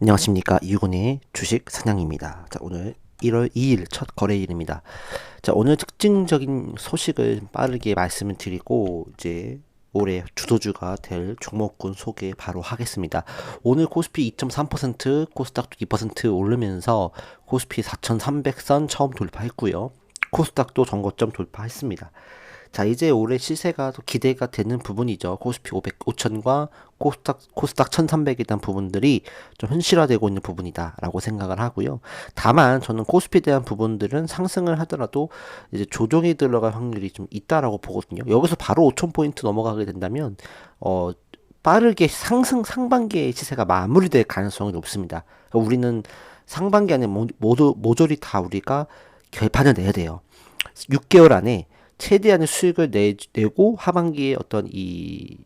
안녕하십니까. 이유근의 주식 사냥입니다. 자, 오늘 1월 2일 첫 거래일입니다. 자, 오늘 특징적인 소식을 빠르게 말씀을 드리고, 이제 올해 주도주가 될 종목군 소개 바로 하겠습니다. 오늘 코스피 2.3%, 코스닥도 2% 오르면서 코스피 4,300선 처음 돌파했고요. 코스닥도 전고점 돌파했습니다. 자, 이제 올해 시세가 또 기대가 되는 부분이죠. 코스피 500, 5천과 코스닥 1300에 대한 부분들이 좀 현실화되고 있는 부분이다라고 생각을 하고요. 다만 저는 코스피에 대한 부분들은 상승을 하더라도 이제 조정이 들어갈 확률이 좀 있다라고 보거든요. 여기서 바로 5000포인트 넘어가게 된다면 빠르게 상반기의 시세가 마무리될 가능성이 높습니다. 그러니까 우리는 상반기 안에 모조리 다 우리가 결판을 내야 돼요. 6개월 안에 최대한의 수익을 내고 하반기에 어떤 이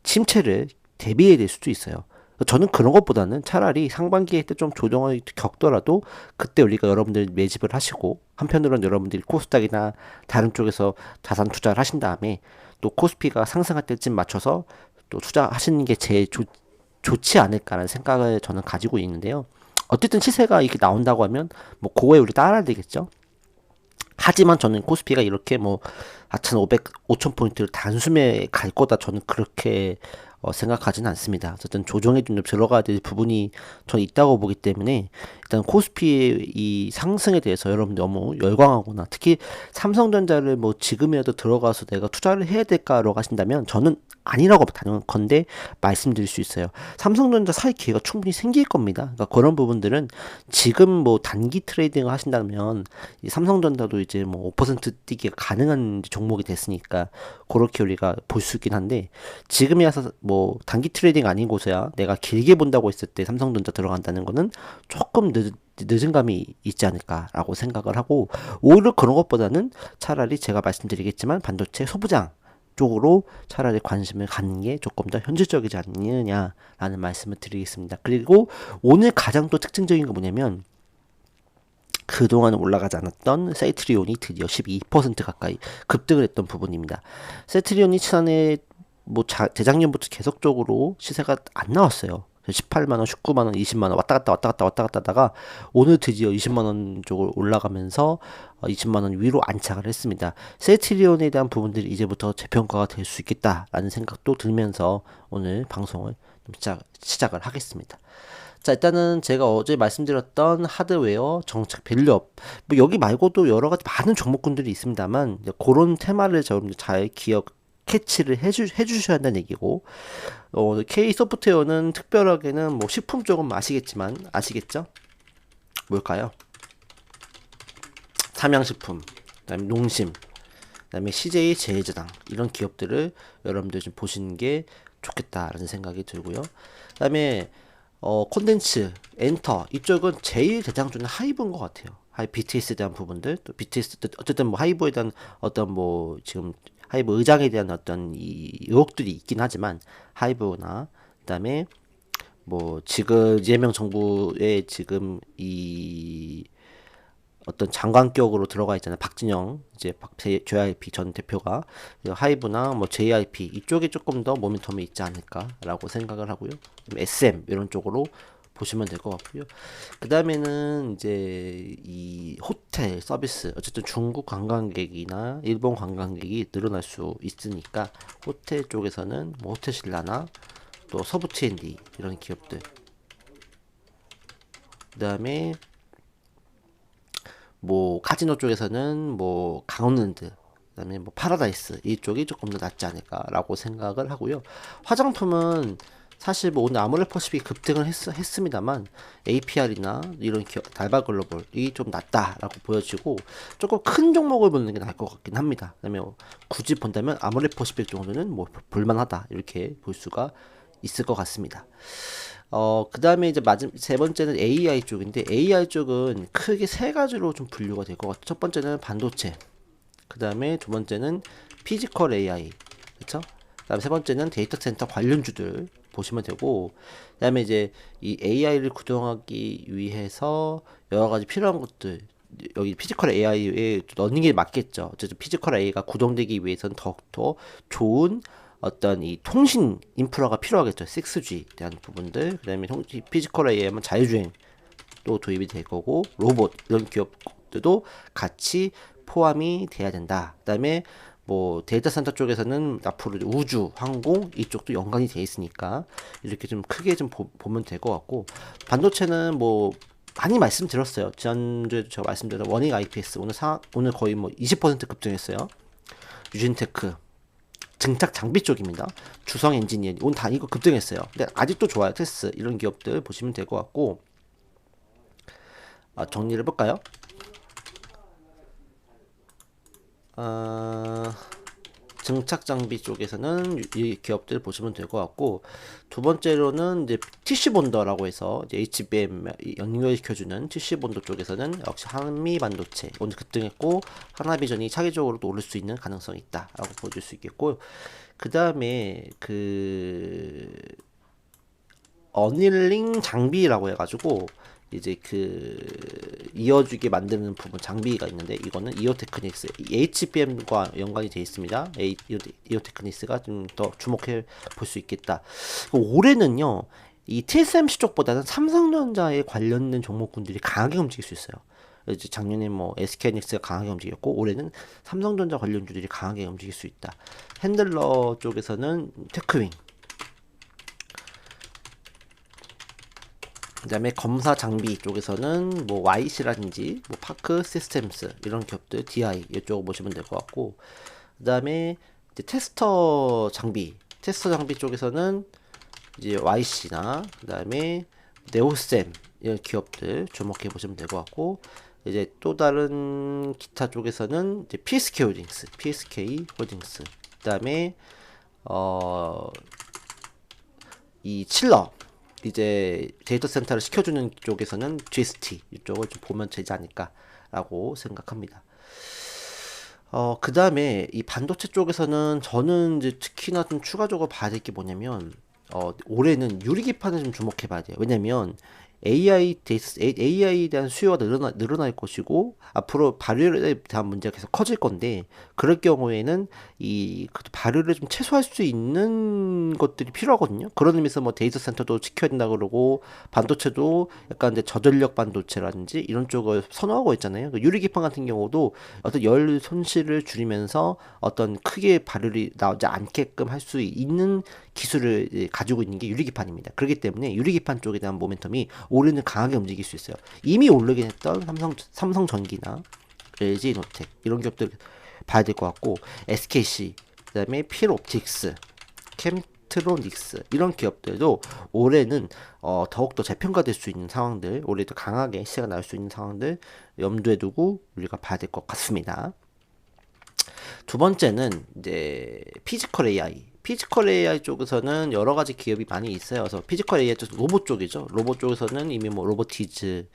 침체를 대비해야 될 수도 있어요. 저는 그런 것보다는 차라리 상반기에 때 좀 조정을 겪더라도 그때 우리가 여러분들 매집을 하시고, 한편으로는 여러분들이 코스닥이나 다른 쪽에서 자산 투자를 하신 다음에 또 코스피가 상승할 때쯤 맞춰서 또 투자하시는 게 제일 좋지 않을까라는 생각을 저는 가지고 있는데요. 어쨌든 시세가 이렇게 나온다고 하면 뭐 그거에 우리 따라야 되겠죠. 하지만 저는 코스피가 이렇게 뭐 4,500, 5,000포인트를 단숨에 갈 거다 저는 그렇게 생각하지는 않습니다. 어쨌든 조정에 좀 들어가야 될 부분이 저는 있다고 보기 때문에 일단 코스피의 이 상승에 대해서 여러분 너무 열광하거나 특히 삼성전자를 뭐 지금이라도 들어가서 내가 투자를 해야 될까라고 하신다면 저는 아니라고 단언컨대 말씀드릴 수 있어요. 삼성전자 살 기회가 충분히 생길 겁니다. 그러니까 그런 부분들은 지금 뭐 단기 트레이딩을 하신다면 이 삼성전자도 이제 뭐 5% 뛰기가 가능한 종목이 됐으니까 그렇게 우리가 볼 수 있긴 한데 지금이라서 뭐 단기 트레이딩 아닌 곳에야 내가 길게 본다고 했을 때 삼성전자 들어간다는 거는 조금 늦은 감이 있지 않을까라고 생각을 하고 오히려 그런 것보다는 차라리 제가 말씀드리겠지만 반도체 소부장 쪽으로 차라리 관심을 갖는 게 조금 더 현실적이지 않느냐라는 말씀을 드리겠습니다. 그리고 오늘 가장 또 특징적인 거 뭐냐면 그동안 올라가지 않았던 세트리온이 드디어 12% 가까이 급등을 했던 부분입니다. 세트리온이 지난해 뭐 재작년부터 계속적으로 시세가 안 나왔어요. 18만원, 19만원, 20만원 왔다 갔다 하다가 오늘 드디어 20만원 쪽으로 올라가면서 20만원 위로 안착을 했습니다. 세트리온에 대한 부분들이 이제부터 재평가가 될 수 있겠다라는 생각도 들면서 오늘 방송을 시작을 하겠습니다. 자, 일단은 제가 어제 말씀드렸던 하드웨어, 정책, 밸류업, 뭐 여기 말고도 여러 가지 많은 종목군들이 있습니다만 그런 테마를 좀 잘 캐치를 해주셔야 한다는 얘기고, K 소프트웨어는 특별하게는 뭐 식품 쪽은 아시겠죠? 뭘까요? 삼양식품, 그다음에 농심, 그다음에 CJ 제일제당 이런 기업들을 여러분들 좀 보시는 게 좋겠다라는 생각이 들고요. 그다음에 콘텐츠, 엔터 이쪽은 제일 대장주는 하이브인 것 같아요. BTS에 대한 부분들, 또 BTS 어쨌든 뭐 하이브에 대한 어떤 뭐 지금 하이브 의장에 대한 어떤 이 의혹들이 있긴 하지만 하이브나 그다음에 뭐 지금 이재명 정부의 지금 이 어떤 장관격으로 들어가 있잖아요. 박진영 이제 JYP 전 대표가 하이브나 뭐 JYP 이쪽에 조금 더 모멘텀이 있지 않을까라고 생각을 하고요. SM 이런 쪽으로 보시면 될 것 같고요. 그 다음에는 이제 이 호텔 서비스 어쨌든 중국 관광객이나 일본 관광객이 늘어날 수 있으니까 호텔 쪽에서는 뭐 호텔신라나 또 서부 T&D 이런 기업들 그 다음에 뭐 카지노 쪽에서는 뭐 강원랜드 그다음에 뭐 파라다이스 이쪽이 조금 더 낫지 않을까라고 생각을 하고요. 화장품은 사실 뭐 오늘 아모레퍼시픽이 급등을 했습니다만 APR이나 이런 달바글로벌이 좀 낫다라고 보여지고 조금 큰 종목을 보는 게 나을 것 같긴 합니다. 그다음에 굳이 본다면 아모레퍼시픽 정도는 뭐 볼만하다 이렇게 볼 수가 있을 것 같습니다. 그 다음에 이제 세 번째는 AI 쪽인데, AI 쪽은 크게 세 가지로 좀 분류가 될 것 같아요. 첫 번째는 반도체, 그 다음에 두 번째는 피지컬 AI, 그쵸? 그 다음에 세 번째는 데이터 센터 관련주들 보시면 되고, 그 다음에 이제 이 AI를 구동하기 위해서 여러 가지 필요한 것들, 여기 피지컬 AI에 넣는 게 맞겠죠. 어쨌든 피지컬 AI가 구동되기 위해서는 더욱더 좋은 어떤 이 통신 인프라가 필요하겠죠. 6G 대한 부분들. 그다음에 피지컬 AI면 자율주행 또 도입이 될 거고, 로봇 이런 기업들도 같이 포함이 돼야 된다. 그다음에 뭐 데이터 센터 쪽에서는 앞으로 우주, 항공 이쪽도 연관이 돼 있으니까 이렇게 좀 크게 좀 보면 될 것 같고, 반도체는 뭐 많이 말씀드렸어요. 지난주에도 제가 말씀드렸던 원익 IPS 오늘 거의 뭐 20% 급등했어요. 유진테크 증착 장비 쪽입니다. 주성 엔지니어 오늘 다 이거 급등했어요. 근데 아직도 좋아요. 테스 이런 기업들 보시면 될 것 같고, 정리를 해볼까요? 증착 장비 쪽에서는 이 기업들 보시면 될 것 같고, 두 번째로는 이제 TC 본더라고 해서 이제 HBM 연결시켜주는 TC 본더 쪽에서는 역시 한미 반도체 오늘 급등했고, 하나비전이 차기적으로도 오를 수 있는 가능성이 있다라고 보여줄 수 있겠고, 그 다음에 그 어닐링 장비라고 해가지고 이제 그 이어주게 만드는 부분 장비가 있는데, 이거는 이오테크닉스 HBM과 연관이 되어 있습니다. 이오테크닉스가 좀 더 주목해 볼 수 있겠다. 올해는요, 이 TSMC 쪽보다는 삼성전자에 관련된 종목군들이 강하게 움직일 수 있어요. 이제 작년에 뭐 SK하이닉스가 강하게 움직였고, 올해는 삼성전자 관련주들이 강하게 움직일 수 있다. 핸들러 쪽에서는 테크윙, 그 다음에 검사 장비 쪽에서는 뭐 YC라든지 뭐 파크 시스템스 이런 기업들, DI 이쪽을 보시면 될 것 같고, 그 다음에 테스터 장비 쪽에서는 이제 YC나 그 다음에 네오셈 이런 기업들 주목해 보시면 될 것 같고, 이제 또 다른 기타 쪽에서는 이제 PSK 홀딩스, 그 다음에 이 칠러 이제 데이터 센터를 시켜주는 쪽에서는 GST 이쪽을 좀 보면 되지 않을까라고 생각합니다. 그 다음에 이 반도체 쪽에서는 저는 이제 특히나 좀 추가적으로 봐야 될 게 뭐냐면, 올해는 유리기판을 좀 주목해 봐야 돼요. 왜냐면 AI에 대한 수요가 늘어날 것이고, 앞으로 발열에 대한 문제가 계속 커질 건데, 그럴 경우에는 발열을 좀 최소화할 수 있는 것들이 필요하거든요. 그런 의미에서 뭐 데이터 센터도 지켜야 된다 그러고, 반도체도 약간 이제 저전력 반도체라든지 이런 쪽을 선호하고 있잖아요. 유리기판 같은 경우도 어떤 열 손실을 줄이면서 어떤 크게 발열이 나오지 않게끔 할 수 있는 기술을 가지고 있는 게 유리기판입니다. 그렇기 때문에 유리기판 쪽에 대한 모멘텀이 올해는 강하게 움직일 수 있어요. 이미 오르긴 했던 삼성전기나 LG노텍 이런 기업들 봐야 될 것 같고, SKC, 그다음에 필옵틱스, 캠트로닉스 이런 기업들도 올해는 더욱더 재평가될 수 있는 상황들, 올해도 강하게 시세가 나올 수 있는 상황들 염두에 두고 우리가 봐야 될 것 같습니다. 두 번째는 이제 피지컬 AI 쪽에서는 여러 가지 기업이 많이 있어요. 그래서 피지컬 AI 쪽 로봇 쪽이죠. 로봇 쪽에서는 이미 뭐 로보티즈,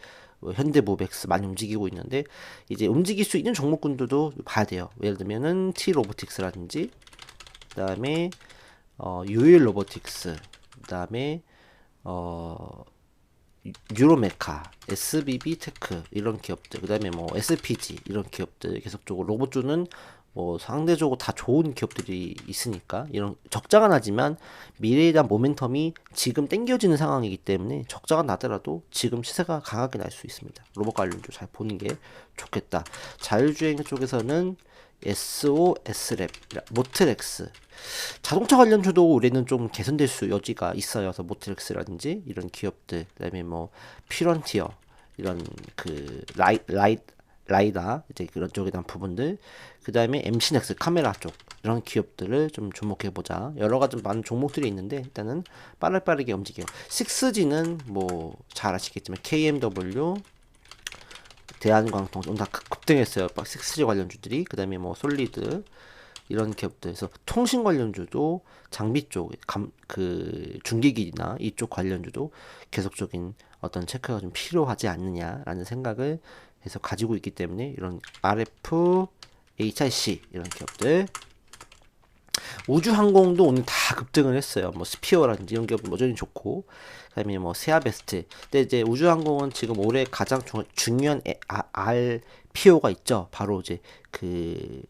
뭐 현대모백스 많이 움직이고 있는데, 이제 움직일 수 있는 종목군들도 봐야 돼요. 예를 들면은 T 로보틱스라든지, 그다음에 유일 로보틱스, 그다음에 유로메카, SBB 테크 이런 기업들, 그다음에 뭐 SPG 이런 기업들 계속적으로 로봇 주는 뭐 상대적으로 다 좋은 기업들이 있으니까, 이런 적자가 나지만 미래에 대한 모멘텀이 지금 땡겨지는 상황이기 때문에 적자가 나더라도 지금 시세가 강하게 날 수 있습니다. 로봇 관련주 잘 보는 게 좋겠다. 자율주행 쪽에서는 SOS랩, 모트렉스, 자동차 관련주도 올해는 좀 개선될 수 여지가 있어요. 그래서 모트렉스라든지 이런 기업들, 그다음에 뭐 피런티어 이런 그 라이다 이제 그런 쪽에 대한 부분들, 그 다음에 MC넥스 카메라 쪽 이런 기업들을 좀 주목해 보자. 여러 가지 많은 종목들이 있는데 일단은 빠르게 움직여요. 6G는 뭐 잘 아시겠지만 KMW, 대한광통 오늘 다 급등했어요. 6G 관련주들이. 그 다음에 뭐 솔리드 이런 기업들에서 통신 관련주도 장비 쪽, 그 중기기나 이쪽 관련주도 계속적인 어떤 체크가 좀 필요하지 않느냐라는 생각을 해서 가지고 있기 때문에, 이런 RF, HIC 이런 기업들, 우주항공도 오늘 다 급등을 했어요. 뭐 스피어라든지 이런 기업은 여전히 좋고, 그다음에 뭐 세아베스트. 근데 이제 우주항공은 지금 올해 가장 중요한 RPO가 있죠. 바로 이제 그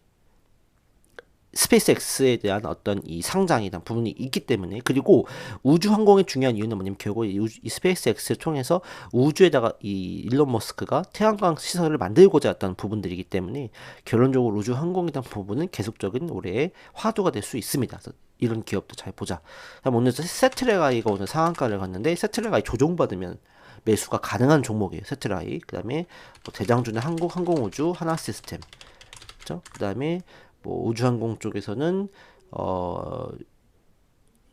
스페이스X에 대한 어떤 이 상장에 대한 부분이 있기 때문에, 그리고 우주항공의 중요한 이유는 뭐냐면 결국 이 스페이스X를 통해서 우주에다가 이 일론 머스크가 태양광 시설을 만들고자 했던 부분들이기 때문에 결론적으로 우주항공에 대한 부분은 계속적인 올해의 화두가 될 수 있습니다. 그래서 이런 기업도 잘 보자. 그럼 오늘 세트레가이가 오늘 상한가를 갔는데, 세트레가이 조정받으면 매수가 가능한 종목이에요. 세트라이. 그 다음에 뭐 대장주는 한국 항공우주, 하나시스템. 그죠? 그 다음에 뭐 우주항공 쪽에서는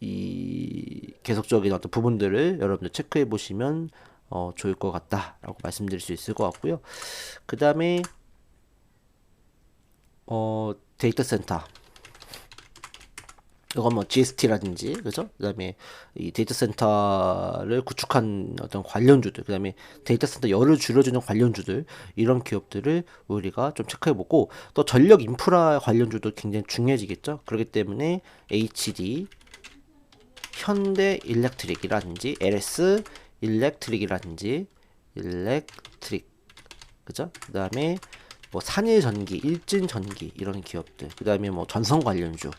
이 계속적인 어떤 부분들을 여러분들 체크해 보시면 좋을 것 같다라고 말씀드릴 수 있을 것 같고요. 그 다음에 데이터 센터. 이건 뭐 GST라든지, 그죠? 그다음에 이 데이터 센터를 구축한 어떤 관련주들, 그다음에 데이터 센터 열을 줄여주는 관련주들, 이런 기업들을 우리가 좀 체크해보고, 또 전력 인프라 관련주도 굉장히 중요해지겠죠. 그렇기 때문에 HD, 현대 일렉트릭이라든지, LS 일렉트릭이라든지, 일렉트릭, 그죠? 그다음에 뭐 산일전기, 일진전기, 이런 기업들, 그 다음에 뭐 전선 관련주,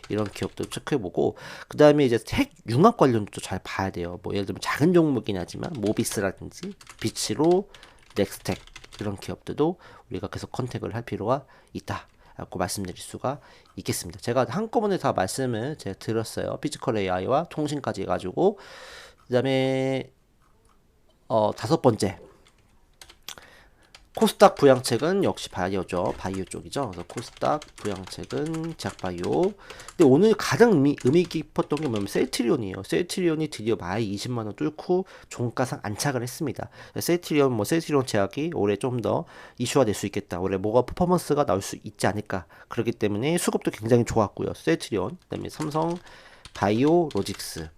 이런 기업들 체크해보고, 그 다음에 이제 핵융합 관련주도 잘 봐야 돼요. 뭐 예를 들면 작은 종목이긴 하지만 모비스라든지 비치로, 넥스텍, 이런 기업들도 우리가 계속 컨택을 할 필요가 있다 라고 말씀드릴 수가 있겠습니다. 제가 한꺼번에 다 말씀을 제가 드렸어요. 피지컬 AI와 통신까지 해가지고. 그 다음에 다섯 번째, 코스닥 부양책은 역시 바이오죠. 바이오 쪽이죠. 그래서 코스닥 부양책은 제약바이오. 근데 오늘 가장 의미 깊었던 게 뭐냐면 셀트리온이에요. 셀트리온이 드디어 마이 20만원 뚫고 종가상 안착을 했습니다. 셀트리온 제약이 올해 좀 더 이슈화 될 수 있겠다. 올해 뭐가 퍼포먼스가 나올 수 있지 않을까. 그렇기 때문에 수급도 굉장히 좋았고요. 셀트리온. 그다음에 삼성 바이오로직스.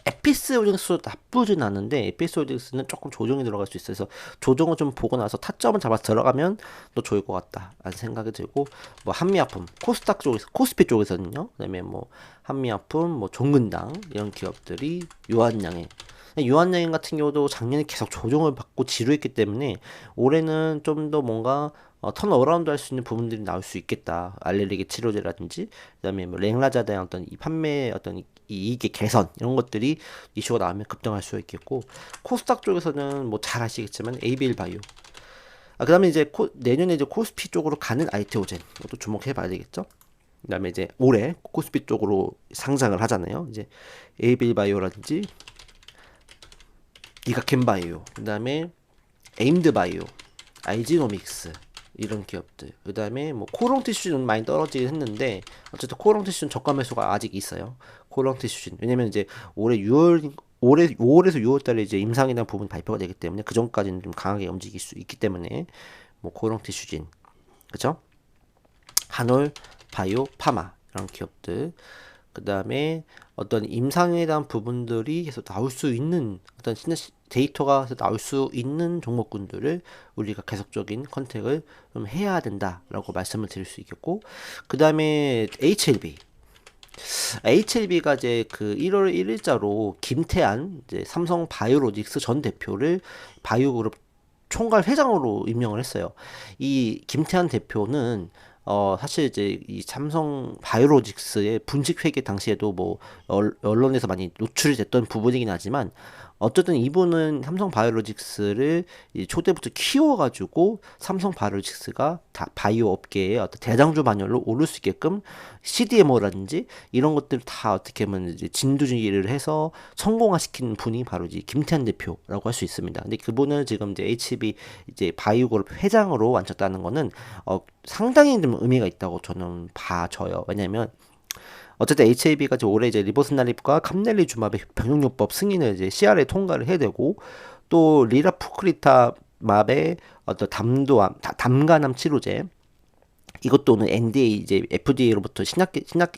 에피소딩스 나쁘진 않은데, 에피소딩스는 조금 조정이 들어갈 수 있어서 조정을 좀 보고 나서 타점을 잡아서 들어가면 또 좋을 것 같다 라는 생각이 들고, 뭐 한미약품, 코스닥 쪽에서, 코스피 쪽에서는요, 그 다음에 뭐 한미약품, 뭐 종근당, 이런 기업들이 유한양행, 유한양행 같은 경우도 작년에 계속 조정을 받고 지루했기 때문에 올해는 좀 더 뭔가 턴어라운드 할 수 있는 부분들이 나올 수 있겠다. 알레르기 치료제라든지, 그다음에 뭐 랭라자다의 어떤 이 판매 어떤 이 이익의 개선, 이런 것들이 이슈가 나오면 급등할 수 있겠고, 코스닥 쪽에서는 뭐 잘 아시겠지만 ABL 바이오. 그다음에 이제 내년에 이제 코스피 쪽으로 가는 아이테오젠, 이것도 주목해 봐야 되겠죠. 그다음에 이제 올해 코스피 쪽으로 상장을 하잖아요. 이제 ABL 바이오라든지 이가켄 바이오, 그다음에 에임드 바이오, 알지노믹스, 이런 기업들. 그 다음에 뭐 코롱 티슈는 많이 떨어지긴 했는데, 어쨌든 코롱 티슈는 저가 매수가 아직 있어요. 코롱 티슈. 왜냐면 이제 올해 5월에서 6월 달에 이제 임상이나 부분 발표가 되기 때문에 그 전까지는 좀 강하게 움직일 수 있기 때문에, 뭐 코롱 티슈진, 그죠? 한올 바이오 파마, 이런 기업들. 그 다음에 어떤 임상에 대한 부분들이 계속 나올 수 있는 어떤 데이터가 나올 수 있는 종목군들을 우리가 계속적인 컨택을 좀 해야 된다라고 말씀을 드릴 수 있겠고, 그 다음에 HLB가 이제 그 1월 1일자로 김태한 이제 삼성 바이오로직스 전 대표를 바이오그룹 총괄 회장으로 임명을 했어요. 이 김태한 대표는 사실 이제 이 삼성 바이오로직스의 분식 회계 당시에도 뭐 언론에서 많이 노출이 됐던 부분이긴 하지만, 어쨌든 이분은 삼성 바이오로직스를 초대부터 키워가지고 삼성 바이오로직스가 다 바이오 업계의 어떤 대장주 반열로 오를 수 있게끔 CDMO라든지 이런 것들 다 어떻게 보면 이제 진두지휘를 해서 성공화시킨 분이 바로 이제 김태한 대표라고 할 수 있습니다. 근데 그분을 지금 이제 HB 이제 바이오그룹 회장으로 앉혔다는 거는 상당히 좀 의미가 있다고 저는 봐져요. 왜냐면 어쨌든 HAB가 올해 이제 리보스나립과 캄넬리주마의 병용요법 승인을 이제 CR에 통과를 해야 되고, 또 리라푸크리타맙의 어떤 담간암 치료제, 이것도 오늘 NDA 이제 FDA로부터 신약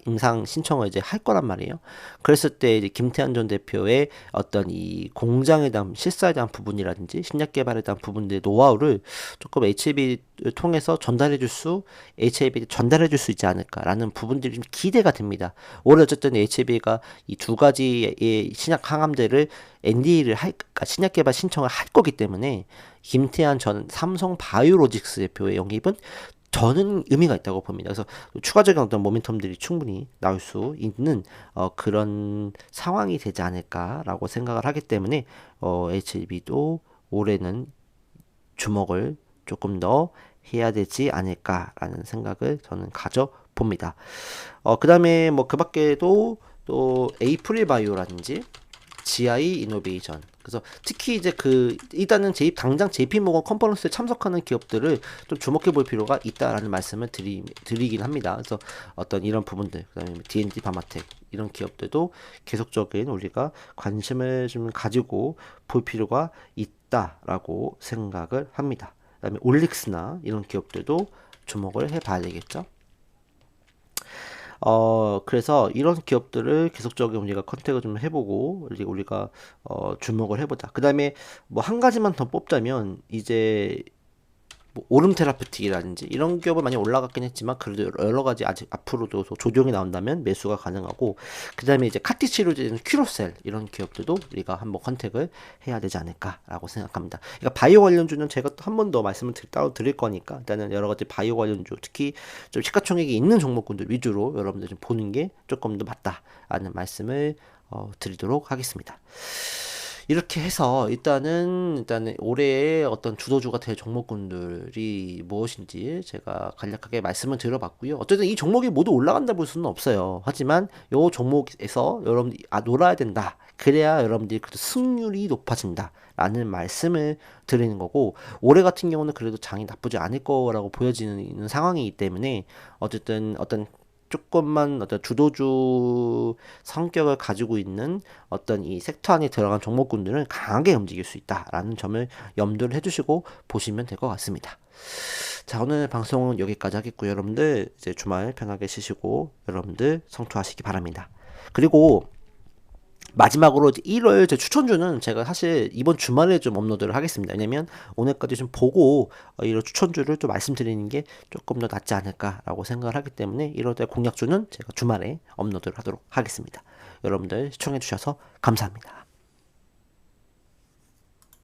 임상 신청을 이제 할 거란 말이에요. 그랬을 때 이제 김태한 전 대표의 어떤 이 공장에 대한 실사에 대한 부분이라든지 신약 개발에 대한 부분들의 노하우를 조금 HAB를 통해서 전달해 줄 수 있지 않을까라는 부분들이 좀 기대가 됩니다. 올해 어쨌든 HAB가 이 두 가지의 신약 항암제를 NDA를 그러니까 신약 개발 신청을 할 거기 때문에 김태한 전 삼성 바이오로직스 대표의 영입은 저는 의미가 있다고 봅니다. 그래서 추가적인 어떤 모멘텀들이 충분히 나올 수 있는 그런 상황이 되지 않을까라고 생각을 하기 때문에 HLB도 올해는 주목을 조금 더 해야 되지 않을까라는 생각을 저는 가져 봅니다. 그 다음에 뭐 그 밖에도 또 에이프릴 바이오라든지 GI 이노베이션. 그래서 특히 이제 일단은 당장 JP모건 컨퍼런스에 참석하는 기업들을 좀 주목해 볼 필요가 있다라는 말씀을 드리긴 합니다. 그래서 어떤 이런 부분들, 그다음에 D&D 바마텍 이런 기업들도 계속적인 우리가 관심을 좀 가지고 볼 필요가 있다라고 생각을 합니다. 그다음에 올릭스나 이런 기업들도 주목을 해봐야 되겠죠. 그래서 이런 기업들을 계속적으로 우리가 컨택을 좀 해보고, 이제 우리가, 주목을 해보자. 그 다음에 뭐 한 가지만 더 뽑자면, 이제, 뭐 오름 테라피틱이라든지 이런 기업은 많이 올라갔긴 했지만 그래도 여러 가지 아직 앞으로도 조정이 나온다면 매수가 가능하고, 그 다음에 이제 카티치료제는 큐로셀 이런 기업들도 우리가 한번 컨택을 해야 되지 않을까라고 생각합니다. 그러니까 바이오 관련주는 제가 또 한 번 더 말씀을 따로 드릴 거니까 일단은 여러 가지 바이오 관련주, 특히 좀 시가총액이 있는 종목군들 위주로 여러분들 좀 보는 게 조금 더 맞다라는 말씀을 드리도록 하겠습니다. 이렇게 해서 일단은 올해의 어떤 주도주가 될 종목군들이 무엇인지 제가 간략하게 말씀을 드려봤고요. 어쨌든 이 종목이 모두 올라간다 볼 수는 없어요. 하지만 이 종목에서 여러분들이 놀아야 된다. 그래야 여러분들이 그래도 승률이 높아진다. 라는 말씀을 드리는 거고, 올해 같은 경우는 그래도 장이 나쁘지 않을 거라고 보여지는 상황이기 때문에 어쨌든 어떤 조금만 어떤 주도주 성격을 가지고 있는 어떤 이 섹터 안에 들어간 종목군들은 강하게 움직일 수 있다라는 점을 염두를 해주시고 보시면 될 것 같습니다. 자, 오늘 방송은 여기까지 하겠고요. 여러분들 이제 주말 편하게 쉬시고 여러분들 성투하시기 바랍니다. 그리고 마지막으로 1월 제 추천주는 제가 사실 이번 주말에 좀 업로드를 하겠습니다. 왜냐면 오늘까지 좀 보고 이런 추천주를 좀 말씀드리는 게 조금 더 낫지 않을까라고 생각을 하기 때문에 1월 달 공약주는 제가 주말에 업로드를 하도록 하겠습니다. 여러분들 시청해 주셔서 감사합니다.